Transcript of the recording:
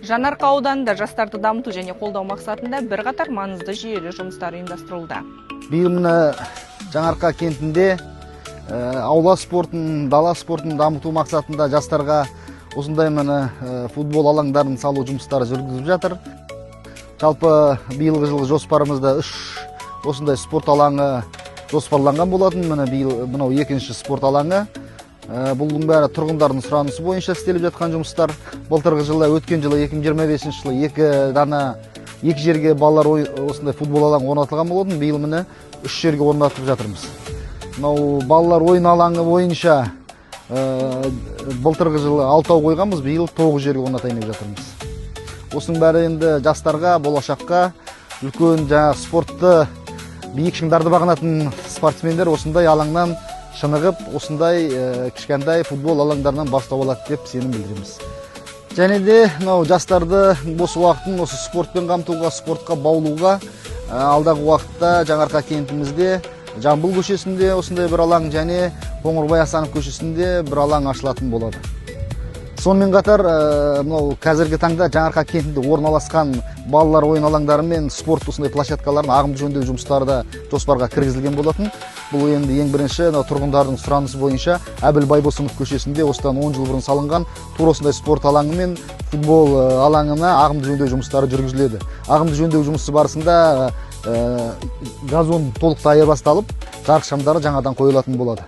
Жаңарқа ауданында жастарды дамыту және қолдау мақсатында бір қатар маңызды жүйелі жұмыстар ұйымдастырылды. Биыл мына Жаңарқа кентінде аула спортын, дала спортын дамыту мақсатында жастарға осындай футбол алаңдарын салу жұмыстары жүргізіліп жатыр. Жалпы биылғы жылғы жоспарымызда 3 осындай спорт алаңы жоспарланған болатын. Биыл мынау екінші спорт алаңы. Бұның бәрі тұрғындардың сұранысы бойынша істеліп жатқан жұмыстар. Былтырғы жылы, өткен жылы 2025 жылы екі жерге балалар осындай футбол алаңы орнатылған болатын. Биыл міне 3 жерге орнатып жатырмыз. Мынау балалар ойын алаңы бойынша былтырғы жылы 6 қойғанбыз, биыл 9 жерге орнатайын деп жатырмыз. Осының бәрі енді жастарға, болашаққа үлкен спортты биік шыңдарды бағынатын спортсмендер осындай алаңнан шынығып, осындай кішкентай футбол алаңдарынан бастап алады деп сенім білдіреміз. Және де жастарды бос уақытын осы спортпен қамтуға, спортқа баулуға алдағы уақытта Жаңарқа кентімізде Жамбыл көшесінде осындай бір алаң және Қоңырбай Асанов көшесінде бір алаң ашылатын болады. Сонымен қатар, қазіргі таңда Жаңарқа кентінде орналасқан балалар ойын алаңдары мен спорт осындай площадкаларын ағымды жөндеу жұмыстары да жоспарға кіргізілген болатын. Бұл енді ең бірінші тұрғындардың сұранысы бойынша Әбіл Байбосынов көшесінде осыдан 10 жыл бұрын салынған тура осындай спорт алаңы мен футбол алаңына ағымды жөндеу жұмыстары жүргізіледі. Ағымды жөндеу жұмысы барысында газон толықтай басталып, жарық шамдары жаңадан қойылатын болады.